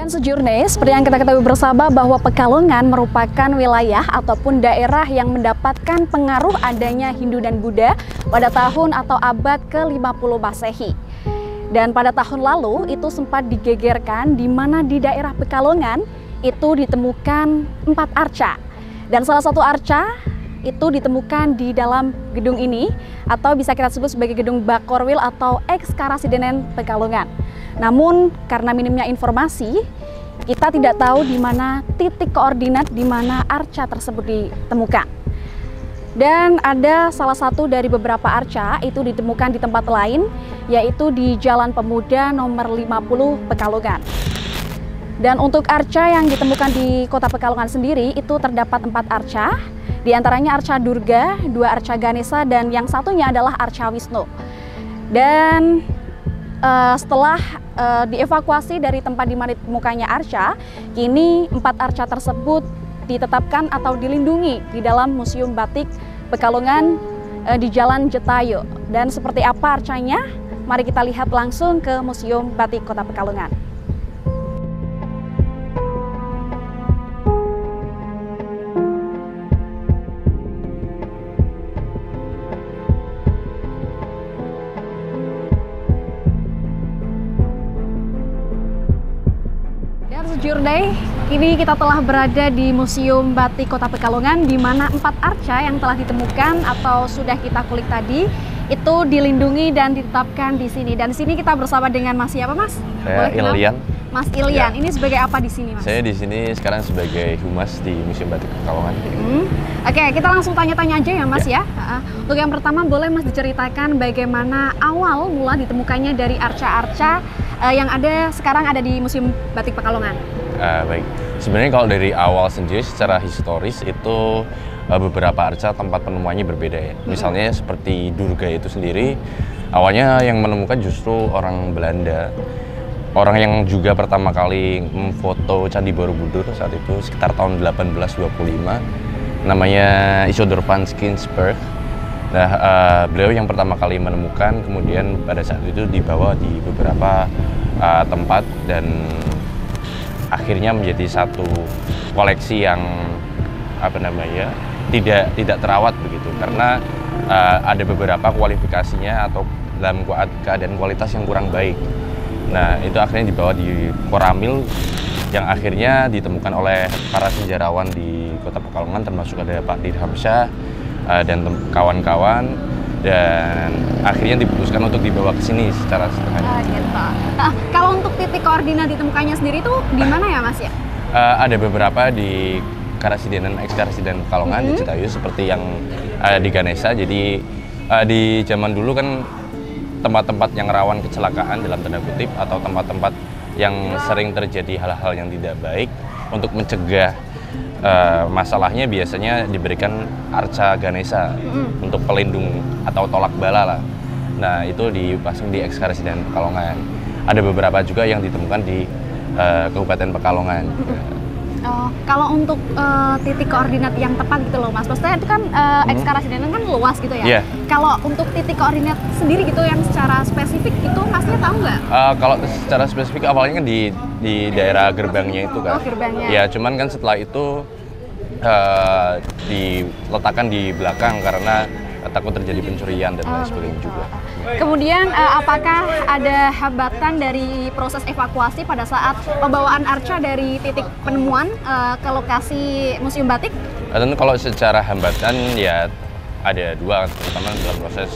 Dan sejurne, seperti yang kita ketahui bersama bahwa Pekalongan merupakan wilayah ataupun daerah yang mendapatkan pengaruh adanya Hindu dan Buddha pada tahun atau abad ke-50 Masehi. Dan pada tahun lalu itu sempat digegerkan di mana di daerah Pekalongan itu ditemukan 4 arca. Dan salah satu arca itu ditemukan di dalam gedung ini atau bisa kita sebut sebagai gedung Bakorwil atau Eks-Karasidenan Pekalongan. Namun karena minimnya informasi, kita tidak tahu di mana titik koordinat di mana arca tersebut ditemukan. Dan ada salah satu dari beberapa arca itu ditemukan di tempat lain, yaitu di Jalan Pemuda nomor 50 Pekalongan. Dan untuk arca yang ditemukan di Kota Pekalongan sendiri itu terdapat 4 arca, di antaranya arca Durga, 2 arca Ganesha, dan yang satunya adalah arca Wisnu. Dan setelah dievakuasi dari tempat di mana ditemukannya arca, kini 4 arca tersebut ditetapkan atau dilindungi di dalam Museum Batik Pekalongan di Jalan Jetayu. Dan seperti apa arcanya? Mari kita lihat langsung ke Museum Batik Kota Pekalongan. Jurney, kini kita telah berada di Museum Batik Kota Pekalongan di mana 4 arca yang telah ditemukan atau sudah kita kulik tadi itu dilindungi dan ditetapkan di sini. Dan di sini kita bersama dengan Mas siapa, Mas? Saya Ilyan. Mas Ilyan. Ya. Ini sebagai apa di sini, Mas? Saya di sini sekarang sebagai humas di Museum Batik Pekalongan. Oke, kita langsung tanya-tanya aja ya, Mas ya. Untuk yang pertama, boleh Mas diceritakan bagaimana awal mula ditemukannya dari arca-arca yang ada sekarang ada di Museum Batik Pekalongan? Baik, sebenarnya kalau dari awal sendiri secara historis itu beberapa arca tempat penemuannya berbeda ya. Misalnya seperti Durga itu sendiri, awalnya yang menemukan justru orang Belanda. Orang yang juga pertama kali memfoto Candi Borobudur saat itu sekitar tahun 1825, namanya Isidor van Skinsberg. Nah, beliau yang pertama kali menemukan, kemudian pada saat itu dibawa di beberapa tempat dan akhirnya menjadi satu koleksi yang tidak terawat begitu, karena ada beberapa kualifikasinya atau dalam keadaan kualitas yang kurang baik. Nah, itu akhirnya dibawa di Koramil yang akhirnya ditemukan oleh para sejarawan di Kota Pekalongan, termasuk ada Pak Dirhamsyah dan kawan-kawan, dan akhirnya diputuskan untuk dibawa ke sini secara setengah. Gitu. Nah, kalau untuk titik koordinat ditemukannya sendiri itu di mana ya, Mas ya? Ada beberapa di Karasidenan, Eks-Karasidenan Pekalongan di Citayu, seperti yang di Ganesha. Jadi di zaman dulu kan tempat-tempat yang rawan kecelakaan dalam tanda kutip atau tempat-tempat yang sering terjadi hal-hal yang tidak baik, untuk mencegah masalahnya biasanya diberikan arca Ganesha untuk pelindung atau tolak bala lah. Nah, itu dipasang di Eks-Karasidenan Pekalongan. Ada beberapa juga yang ditemukan di Kabupaten Pekalongan. Oh, kalau untuk titik koordinat yang tepat gitu loh, Mas. Maksudnya itu kan Eks-Karasidenan kan luas gitu ya. Yeah. Kalau untuk titik koordinat sendiri gitu yang secara spesifik itu Masnya tahu nggak? Kalau secara spesifik awalnya kan di daerah gerbangnya itu kan. Oh, gerbangnya. Ya, cuman kan setelah itu diletakkan di belakang karena takut terjadi pencurian dan lain sebagainya juga. Kemudian apakah ada hambatan dari proses evakuasi pada saat pembawaan arca dari titik penemuan ke lokasi Museum Batik? Tentu kalau secara hambatan ya ada dua, terutama dalam proses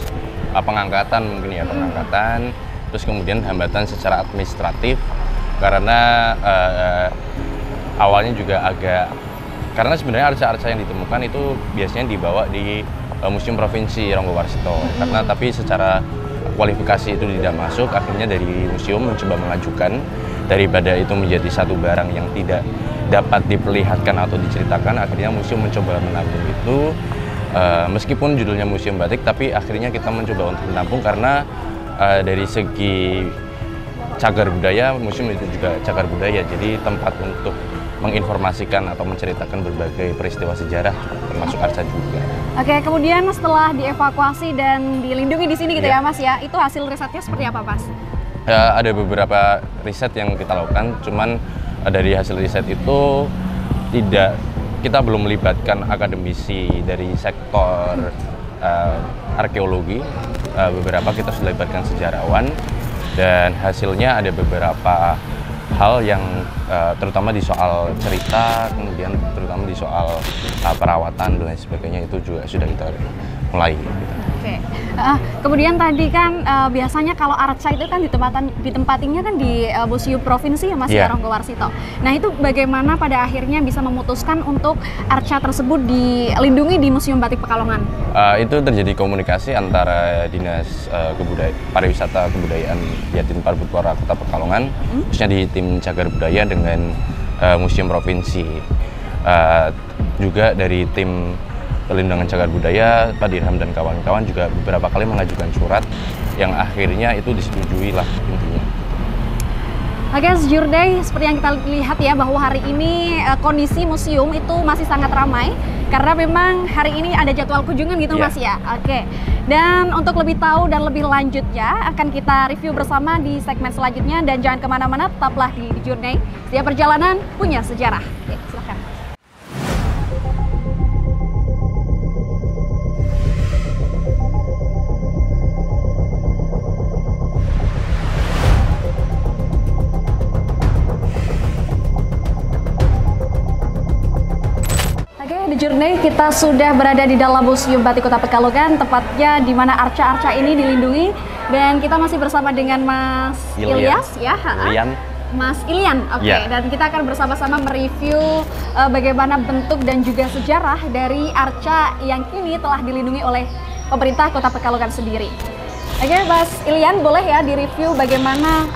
pengangkatan mungkin ya, pengangkatan, terus kemudian hambatan secara administratif karena awalnya juga karena sebenarnya arca-arca yang ditemukan itu biasanya dibawa di Museum Provinsi Ronggowarsito, karena tapi secara kualifikasi itu tidak masuk, akhirnya dari museum mencoba mengajukan daripada itu menjadi satu barang yang tidak dapat diperlihatkan atau diceritakan, akhirnya museum mencoba menampung itu. Meskipun judulnya Museum Batik, tapi akhirnya kita mencoba untuk menampung karena dari segi cagar budaya, museum itu juga cagar budaya, jadi tempat untuk menginformasikan atau menceritakan berbagai peristiwa sejarah, termasuk arca juga. Oke, kemudian setelah dievakuasi dan dilindungi di sini gitu ya, Mas ya, itu hasil risetnya seperti apa, Mas? Ada beberapa riset yang kita lakukan, cuman dari hasil riset itu kita belum melibatkan akademisi dari sektor arkeologi. Beberapa kita sudah libatkan sejarawan, dan hasilnya ada beberapa hal yang terutama di soal cerita, kemudian terutama di soal perawatan dan lain sebagainya, itu juga sudah kita mulai. Oke. Kemudian tadi kan biasanya kalau arca itu kan ditempatinya kan di Museum Provinsi ya Mas Ronggo Warsito. Nah itu bagaimana pada akhirnya bisa memutuskan untuk arca tersebut dilindungi di Museum Batik Pekalongan? Itu terjadi komunikasi antara Dinas Pariwisata Kebudayaan Yatin Parputpora Kota Pekalongan, khususnya di tim Cagar Budaya dengan Museum Provinsi. Juga dari tim Perlindungan Cagar Budaya, Pak Dirham dan kawan-kawan juga beberapa kali mengajukan surat yang akhirnya itu disetujui lah intinya. Oke, Jurdai, seperti yang kita lihat ya bahwa hari ini kondisi museum itu masih sangat ramai karena memang hari ini ada jadwal kunjungan gitu Mas ya. Oke. Dan untuk lebih tahu dan lebih lanjutnya akan kita review bersama di segmen selanjutnya, dan jangan kemana-mana, tetaplah di Jurdai. Setiap perjalanan punya sejarah. Oke, silakan. Journey, kita sudah berada di dalam Museum Batik Kota Pekalongan, tepatnya di mana arca-arca ini dilindungi, dan kita masih bersama dengan Mas Ilyas ya, Mas Ilian, oke. Dan kita akan bersama-sama mereview bagaimana bentuk dan juga sejarah dari arca yang kini telah dilindungi oleh pemerintah Kota Pekalongan sendiri. Oke, Mas Ilian, boleh ya direview bagaimana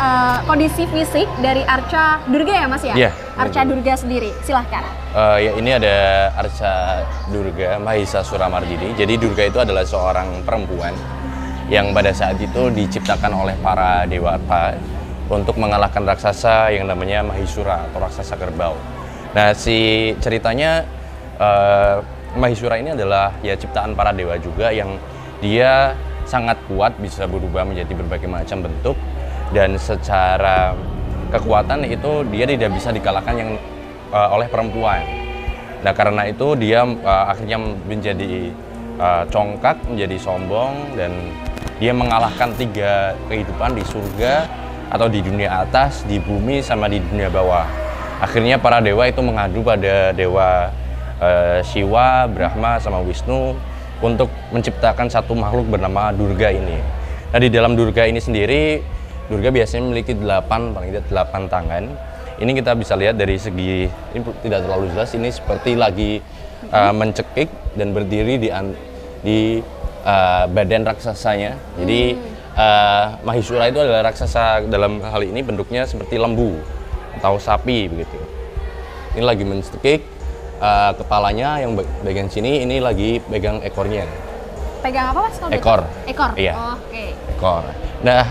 kondisi fisik dari arca Durga ya Mas ya? Arca Durga sendiri, silahkan. Ya, ini ada arca Durga Mahisa Suramardini. Jadi Durga itu adalah seorang perempuan yang pada saat itu diciptakan oleh para dewata untuk mengalahkan raksasa yang namanya Mahisura atau raksasa kerbau. Nah, si ceritanya Mahisura ini adalah ya ciptaan para dewa juga, yang dia sangat kuat, bisa berubah menjadi berbagai macam bentuk, dan secara kekuatan itu dia tidak bisa dikalahkan oleh perempuan. Nah, karena itu dia akhirnya menjadi congkak, menjadi sombong, dan dia mengalahkan 3 kehidupan di surga atau di dunia atas, di bumi, sama di dunia bawah. Akhirnya para dewa itu mengadu pada dewa Shiva, Brahma, sama Wisnu untuk menciptakan satu makhluk bernama Durga ini. Nah, di dalam Durga ini sendiri, Durga biasanya memiliki 8 tangan. Ini kita bisa lihat dari segi, ini tidak terlalu jelas, ini seperti lagi mencekik dan berdiri di badan raksasanya. Jadi Mahisura itu adalah raksasa, dalam hal ini bentuknya seperti lembu atau sapi begitu. Ini lagi mencekik, kepalanya yang bagian sini ini lagi pegang ekornya. Pegang apa Mas? Ekor. Ekor? Iya. Oh, oke. Ekor. Nah,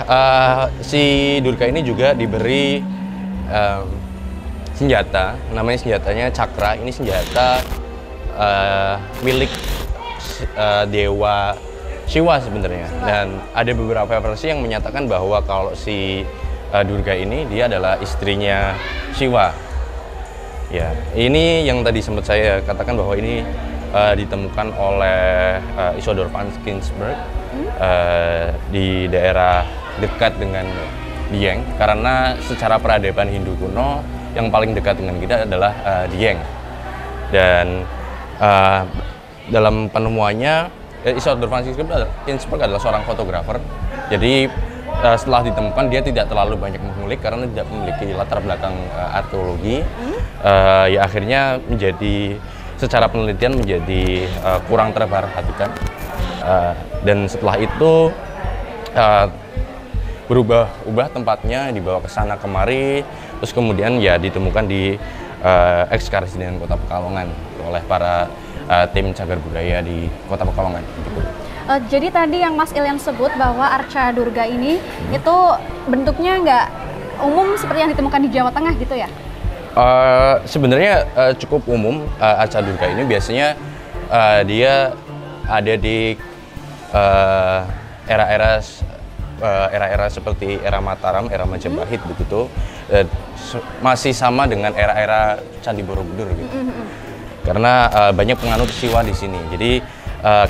si Durga ini juga diberi senjata, namanya senjatanya cakra. Ini senjata milik dewa Shiva sebenarnya. Dan ada beberapa versi yang menyatakan bahwa kalau si Durga ini dia adalah istrinya Shiva. Ya, ini yang tadi sempat saya katakan bahwa ini ditemukan oleh Isidor van Skinsberg di daerah dekat dengan Dieng, karena secara peradaban Hindu kuno yang paling dekat dengan kita adalah Dieng. Dan dalam penemuannya, Isidor van Skinsberg adalah seorang fotografer. Jadi setelah ditemukan dia tidak terlalu banyak mengulik karena tidak memiliki latar belakang arkeologi. Ya akhirnya menjadi secara penelitian menjadi kurang terperhatikan. Dan setelah itu berubah tempatnya, dibawa ke sana kemari, terus kemudian ya ditemukan di Ekskarsidenan Kota Pekalongan oleh para tim cagar budaya di Kota Pekalongan. Gitu. Jadi tadi yang Mas Ilian sebut bahwa arca Durga ini itu bentuknya nggak umum seperti yang ditemukan di Jawa Tengah gitu ya? Sebenarnya cukup umum. Arca Durga ini biasanya dia ada di era-era era-era seperti era Mataram, era Majapahit begitu, masih sama dengan era-era Candi Borobudur gitu. Karena banyak penganut Siwa di sini. Jadi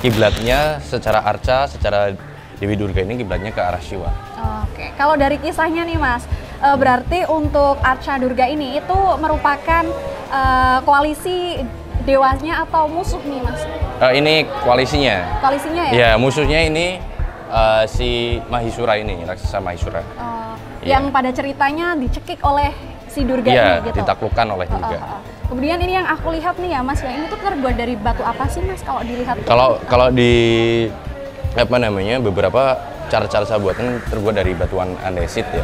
kiblatnya secara arca, secara Dewi Durga ini kiblatnya ke arah Siwa. Oke, kalau dari kisahnya nih Mas, berarti untuk Arca Durga ini itu merupakan koalisi dewanya atau musuh nih Mas? Ini koalisinya. Koalisinya ya? Ya, musuhnya ini si Mahisura ini, raksasa Mahisura. Yang pada ceritanya dicekik oleh si Durga ini gitu? Ditaklukkan oleh Durga. Kemudian ini yang aku lihat nih ya Mas, ya ini tuh terbuat dari batu apa sih Mas kalau dilihat? Kalau di apa namanya, beberapa cara-cara buatan terbuat dari batuan andesit ya.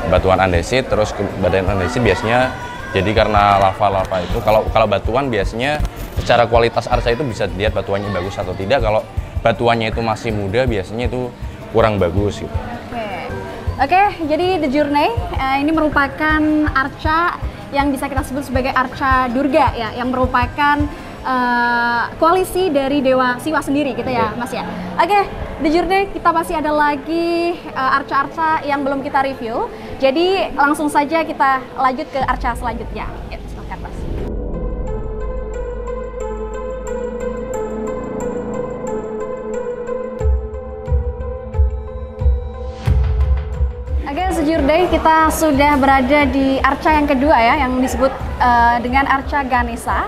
Batuan andesit, terus batuan andesit biasanya jadi karena lava-lava itu. Kalau batuan biasanya secara kualitas arca itu bisa dilihat batuannya bagus atau tidak. Kalau batuannya itu masih muda biasanya itu kurang bagus gitu. Oke, jadi The Journey ini merupakan arca yang bisa kita sebut sebagai Arca Durga ya, yang merupakan koalisi dari Dewa Siwa sendiri gitu ya Mas ya. Oke, The Journey kita masih ada lagi arca-arca yang belum kita review. Jadi langsung saja kita lanjut ke arca selanjutnya. Ya, silakan Mas. Oke, The Journey kita sudah berada di arca yang kedua ya, yang disebut dengan Arca Ganesha.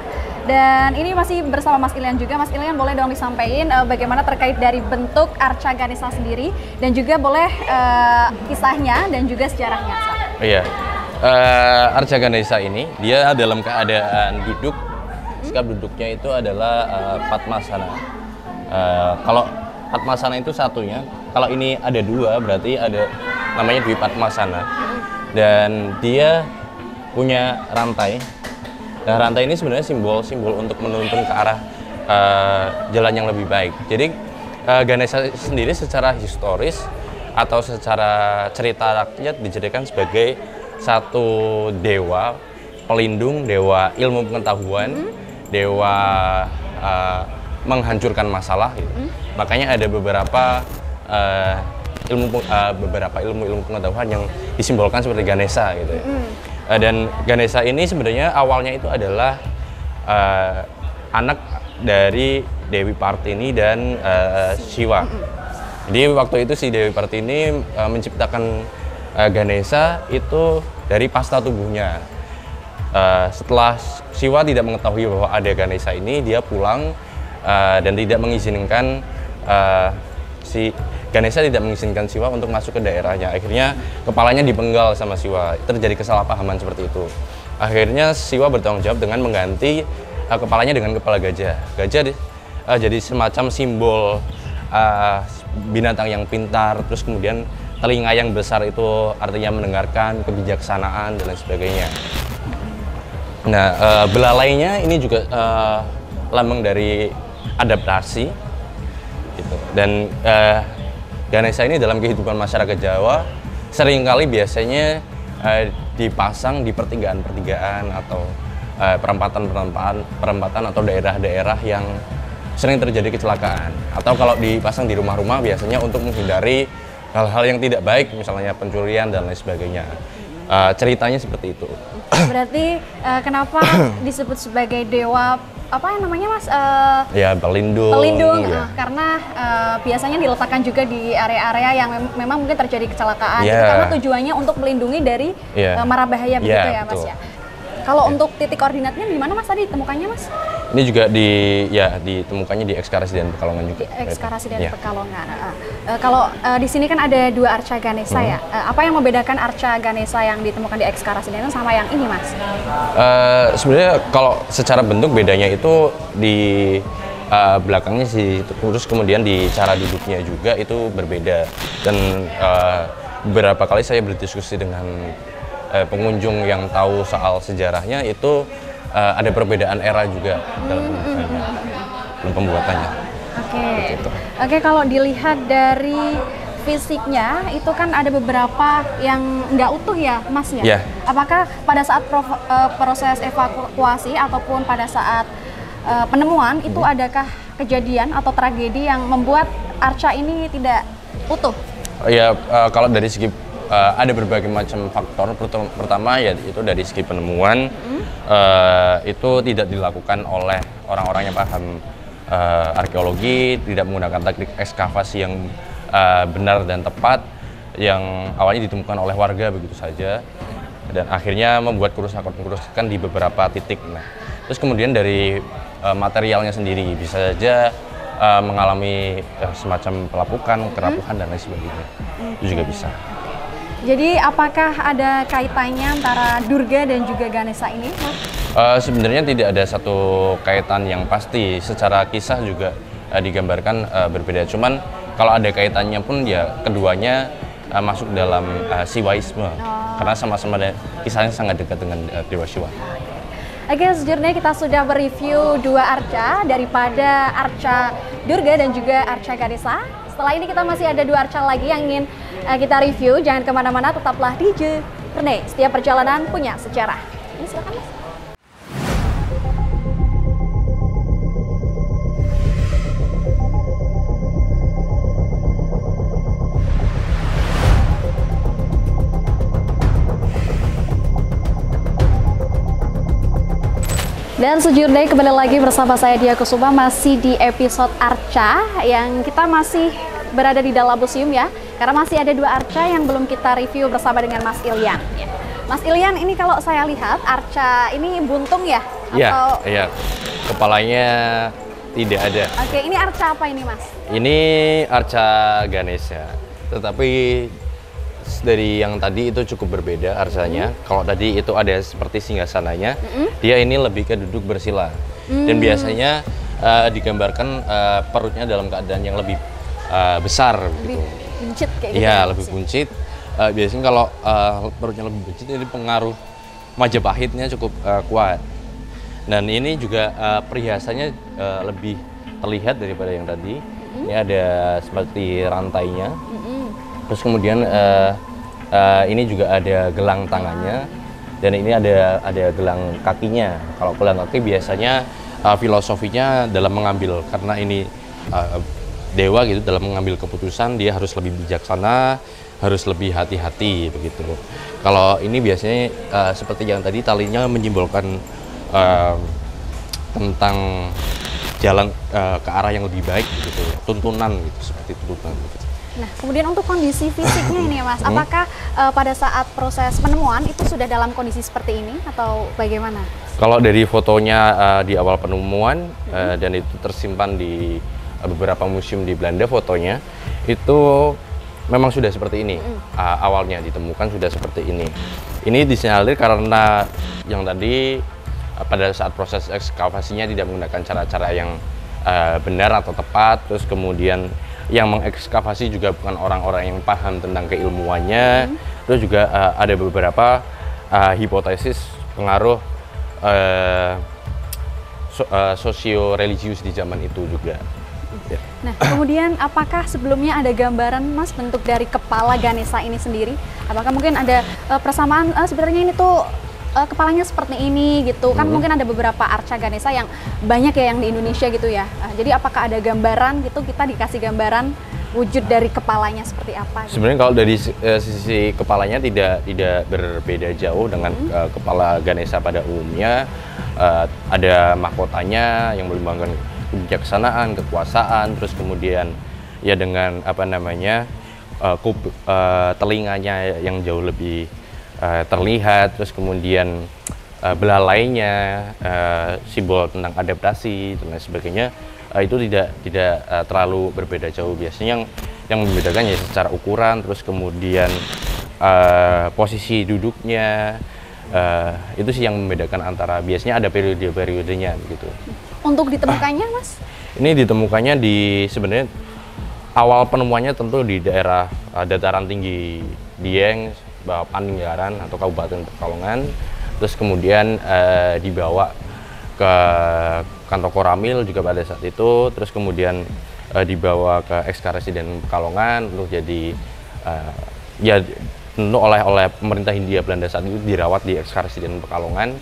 Dan ini masih bersama Mas Ilian juga. Mas Ilian boleh dong disampaikan bagaimana terkait dari bentuk Arca Ganesha sendiri dan juga boleh kisahnya dan juga sejarahnya. Iya, Arca Ganesha ini dia dalam keadaan duduk. Sikap duduknya itu adalah Padmasana. Kalau Padmasana itu satunya, kalau ini ada dua berarti ada namanya Dwi Padmasana. Dan dia punya rantai. Nah, rantai ini sebenarnya simbol untuk menuntun ke arah jalan yang lebih baik. Jadi Ganesha sendiri secara historis atau secara cerita rakyat dijadikan sebagai satu dewa pelindung, dewa ilmu pengetahuan, dewa menghancurkan masalah gitu. Makanya ada beberapa ilmu pengetahuan yang disimbolkan seperti Ganesha gitu ya. Dan Ganesha ini sebenarnya awalnya itu adalah anak dari Dewi Partini dan Siwa. Jadi waktu itu si Dewi Partini menciptakan Ganesha itu dari pasta tubuhnya. Setelah Siwa tidak mengetahui bahwa ada Ganesha ini, dia pulang dan tidak mengizinkan Ganesha tidak mengizinkan Siwa untuk masuk ke daerahnya. Akhirnya kepalanya dipenggal sama Siwa. Terjadi kesalahpahaman seperti itu. Akhirnya Siwa bertanggung jawab dengan mengganti kepalanya dengan kepala gajah. Gajah jadi semacam simbol binatang yang pintar. Terus kemudian telinga yang besar itu artinya mendengarkan, kebijaksanaan dan lain sebagainya. Nah, belalainya ini juga lambang dari adaptasi. Gitu. Dan Ganesha ini dalam kehidupan masyarakat Jawa seringkali biasanya dipasang di pertigaan-pertigaan atau perempatan atau daerah-daerah yang sering terjadi kecelakaan. Atau kalau dipasang di rumah-rumah biasanya untuk menghindari hal-hal yang tidak baik, misalnya pencurian dan lain sebagainya. Ceritanya seperti itu. Berarti kenapa disebut sebagai dewa apa yang namanya Mas? Ya, pelindung. Pelindung, ya. Karena biasanya diletakkan juga di area-area yang memang mungkin terjadi kecelakaan. Itu karena tujuannya untuk melindungi dari mara bahaya begitu ya Mas betul. ya. Kalau untuk titik koordinatnya di mana Mas tadi ditemukannya Mas? Ini juga ditemukannya di Ekskarasi dan Pekalongan juga. Ekskarasi dan Pekalongan. Kalau di sini kan ada dua Arca Ganesha ya. Apa yang membedakan Arca Ganesha yang ditemukan di Ekskarasi dan sama yang ini Mas? Sebenarnya kalau secara bentuk bedanya itu di belakangnya sih, terus kemudian di cara duduknya juga itu berbeda. Dan beberapa kali saya berdiskusi dengan pengunjung yang tahu soal sejarahnya itu ada perbedaan era juga dalam pembuatannya. Oke, kalau dilihat dari fisiknya itu kan ada beberapa yang nggak utuh ya Mas ya? Yeah. Apakah pada saat proses evakuasi ataupun pada saat penemuan itu adakah kejadian atau tragedi yang membuat arca ini tidak utuh? Ya, kalau dari segi ada berbagai macam faktor. Pertama ya itu dari segi penemuan, itu tidak dilakukan oleh orang-orang yang paham arkeologi, tidak menggunakan teknik ekskavasi yang benar dan tepat, yang awalnya ditemukan oleh warga begitu saja, dan akhirnya membuat kerusakan di beberapa titik. Nah, terus kemudian dari materialnya sendiri bisa saja mengalami semacam pelapukan, kerapuhan dan lain sebagainya. Itu juga bisa. Jadi apakah ada kaitannya antara Durga dan juga Ganesha ini? Sebenarnya tidak ada satu kaitan yang pasti. Secara kisah juga digambarkan berbeda. Cuman kalau ada kaitannya pun ya keduanya masuk dalam Siwaisme. Karena sama-sama kisahnya sangat dekat dengan Dewa Siwa. Oke, sejujurnya kita sudah mereview dua arca daripada arca Durga dan juga arca Ganesha. Setelah ini kita masih ada dua arca lagi yang ingin kita review. Jangan kemana-mana, tetaplah di Journey. Setiap perjalanan punya sejarah. Ini silakan Mas. Dan Journey kembali lagi bersama saya Dia Kusuma, masih di episode arca yang kita masih berada di dalam museum ya, karena masih ada dua arca yang belum kita review bersama dengan Mas Ilyan. Mas Ilyan, ini kalau saya lihat arca ini buntung ya? Iya, iya. Kepalanya tidak ada. Oke, ini arca apa ini Mas? Ini arca Ganesha, tetapi dari yang tadi itu cukup berbeda arcanya. Kalau tadi itu ada seperti singgasananya, dia ini lebih ke duduk bersila. Dan biasanya digambarkan perutnya dalam keadaan yang lebih besar. Lebih gitu. buncit kayak gitu. Iya, lebih buncit. Biasanya kalau perutnya lebih buncit, ini pengaruh Majapahitnya cukup kuat. Dan ini juga perhiasannya lebih terlihat daripada yang tadi. Ini ada seperti rantainya. Terus kemudian ini juga ada gelang tangannya, dan ini ada gelang kakinya. Kalau gelang kaki biasanya filosofinya dalam mengambil, karena ini dewa gitu, dalam mengambil keputusan dia harus lebih bijaksana, harus lebih hati-hati begitu. Kalau ini biasanya seperti yang tadi, talinya menyimbolkan tentang jalan ke arah yang lebih baik gitu, tuntunan gitu, seperti tuntunan gitu. Nah, kemudian untuk kondisi fisiknya ini ya Mas, apakah pada saat proses penemuan itu sudah dalam kondisi seperti ini atau bagaimana? Kalau dari fotonya di awal penemuan dan itu tersimpan di beberapa museum di Belanda, fotonya itu memang sudah seperti ini. Awalnya ditemukan sudah seperti ini. Ini disinyalir karena yang tadi pada saat proses ekskavasinya tidak menggunakan cara-cara yang benar atau tepat, terus kemudian yang mengekskavasi juga bukan orang-orang yang paham tentang keilmuannya. Terus juga ada beberapa hipotesis pengaruh sosio-religius di zaman itu juga. Ya. Nah, kemudian apakah sebelumnya ada gambaran Mas bentuk dari kepala Ganesha ini sendiri? Apakah mungkin ada persamaan sebenarnya ini tuh kepalanya seperti ini gitu kan? Mungkin ada beberapa arca Ganesha yang banyak ya yang di Indonesia gitu ya. Jadi apakah ada gambaran gitu, kita dikasih gambaran wujud dari kepalanya seperti apa? Gitu? Sebenarnya kalau dari sisi kepalanya tidak berbeda jauh dengan kepala Ganesha pada umumnya. Ada mahkotanya yang melambangkan kebijaksanaan, kekuasaan, terus kemudian ya dengan apa namanya telinganya yang jauh lebih terlihat, terus kemudian belalainya, simbol tentang adaptasi dan lain sebagainya, itu tidak terlalu berbeda jauh. Biasanya yang membedakan ya secara ukuran, terus kemudian posisi duduknya, itu sih yang membedakan antara, biasanya ada periode-periodenya begitu. Untuk ditemukannya Mas? Ini ditemukannya di sebenarnya awal penemuannya tentu di daerah dataran tinggi Dieng, Paninggaran atau Kabupaten Pekalongan. Terus kemudian dibawa ke kantor Koramil juga pada saat itu. Terus kemudian dibawa ke Ekskarresiden Pekalongan untuk jadi ya tentu oleh pemerintah Hindia Belanda saat itu dirawat di Ekskarresiden Pekalongan.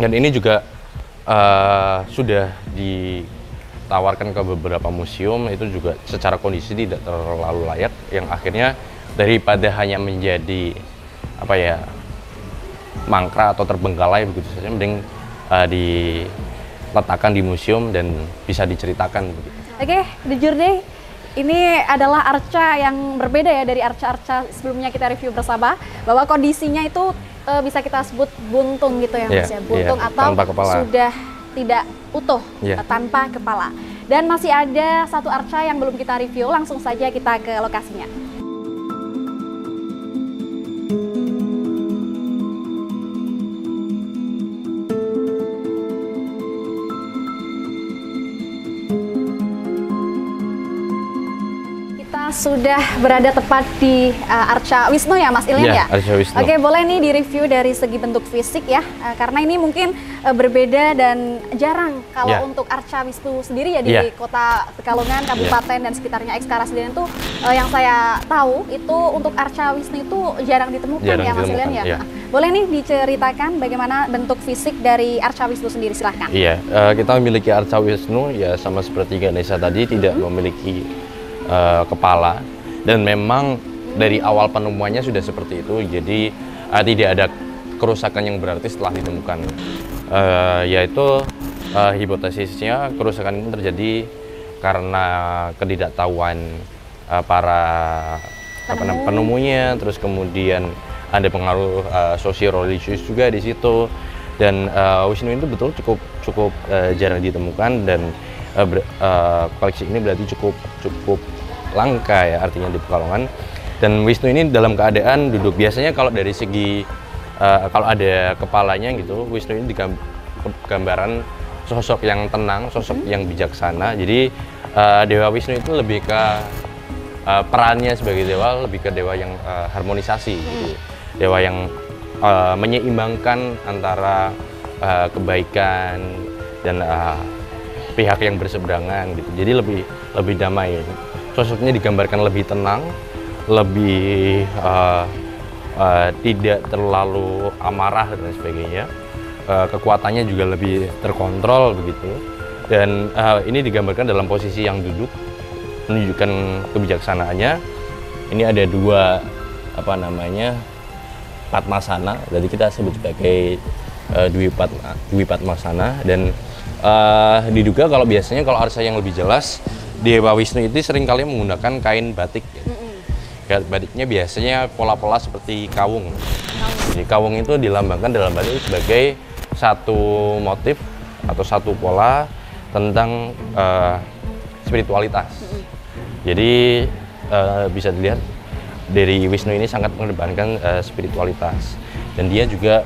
Dan ini juga sudah tawarkan ke beberapa museum itu juga secara kondisi tidak terlalu layak, yang akhirnya daripada hanya menjadi apa ya, mangkrak atau terbengkalai begitu saja, mending diletakkan di museum dan bisa diceritakan begitu. Oke, The Journey ini adalah arca yang berbeda ya dari arca-arca sebelumnya kita review bersama, bahwa kondisinya itu bisa kita sebut buntung gitu ya Mas ya, buntung atau sudah tidak utuh, tanpa kepala. Dan masih ada satu arca yang belum kita review, langsung saja kita ke lokasinya. Sudah berada tepat di arca Wisnu ya Mas Ilyan ya? Arca Wisnu. Oke, boleh nih direview dari segi bentuk fisik ya, karena ini mungkin berbeda dan jarang kalau untuk arca Wisnu sendiri ya di kota Pekalongan, Kabupaten dan sekitarnya Ekskara sendiri itu yang saya tahu itu untuk arca Wisnu itu jarang ditemukan ya Mas Ilyan ya? Boleh nih diceritakan bagaimana bentuk fisik dari arca Wisnu sendiri, silahkan. Iya, kita memiliki arca Wisnu ya sama seperti Ganesha tadi, tidak memiliki kepala, dan memang dari awal penemuannya sudah seperti itu, jadi tidak ada kerusakan yang berarti setelah ditemukan, yaitu hipotesisnya kerusakan ini terjadi karena ketidaktahuan para penemunya, terus kemudian ada pengaruh sosio-religius juga di situ, dan Wisnu itu betul cukup jarang ditemukan, dan koleksi ini berarti cukup langka ya artinya di Pekalongan. Dan Wisnu ini dalam keadaan duduk. Biasanya kalau dari segi kalau ada kepalanya gitu, Wisnu ini gambaran sosok yang tenang, sosok yang bijaksana. Jadi Dewa Wisnu itu lebih ke perannya sebagai dewa, lebih ke dewa yang harmonisasi gitu. Dewa yang menyeimbangkan antara kebaikan dan pihak yang berseberangan gitu. Jadi lebih damai. Sosoknya digambarkan lebih tenang, lebih tidak terlalu amarah dan sebagainya. Kekuatannya juga lebih terkontrol begitu. Dan ini digambarkan dalam posisi yang duduk, menunjukkan kebijaksanaannya. Ini ada dua Padmasana, jadi kita sebut sebagai Dwi Padmasana, dan diduga kalau biasanya kalau arca yang lebih jelas Dewa Wisnu itu seringkali menggunakan kain batik. Batiknya biasanya pola-pola seperti kawung. Jadi kawung itu dilambangkan dalam batik sebagai satu motif atau satu pola tentang spiritualitas. Jadi bisa dilihat dari Wisnu ini sangat mengedepankan spiritualitas, dan dia juga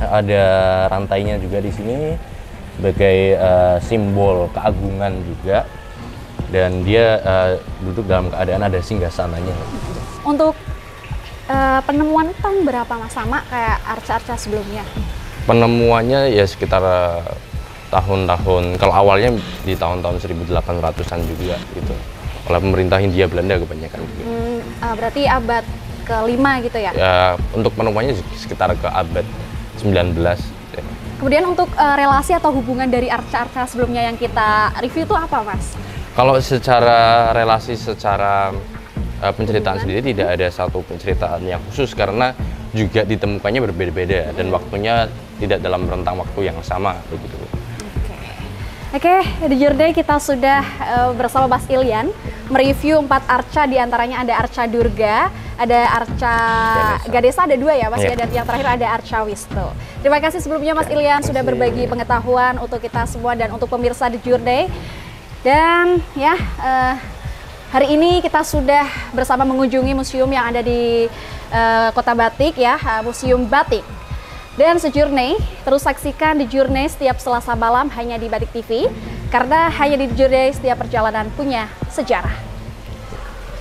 ada rantainya juga di sini sebagai simbol keagungan juga, dan dia duduk dalam keadaan ada singgasananya. Untuk penemuan tahun berapa Mas, sama kayak arca-arca sebelumnya? Penemuannya ya sekitar tahun-tahun, kalau awalnya di tahun-tahun 1800-an juga gitu, oleh pemerintah Hindia Belanda kebanyakan juga. Berarti abad ke-5 gitu ya? Ya, untuk penemuannya sekitar ke abad 19 ya. Kemudian untuk relasi atau hubungan dari arca-arca sebelumnya yang kita review itu apa Mas? Kalau secara relasi, secara penceritaan sendiri tidak ada satu penceritaan yang khusus, karena juga ditemukannya berbeda-beda dan waktunya tidak dalam rentang waktu yang sama begitu. Oke, di Journey kita sudah bersama Mas Ilyan mereview 4 arca, diantaranya ada arca Durga, ada arca Ganesha, ada 2 ya Mas ya, dan yang terakhir ada arca Wisnu. Terima kasih sebelumnya Mas Ilyan sudah berbagi pengetahuan untuk kita semua dan untuk pemirsa The Journey. Dan ya, hari ini kita sudah bersama mengunjungi museum yang ada di Kota Batik ya, Museum Batik. Dan se-Journey, terus saksikan The Journey setiap Selasa malam hanya di Batik TV, karena hanya di The Journey setiap perjalanan punya sejarah.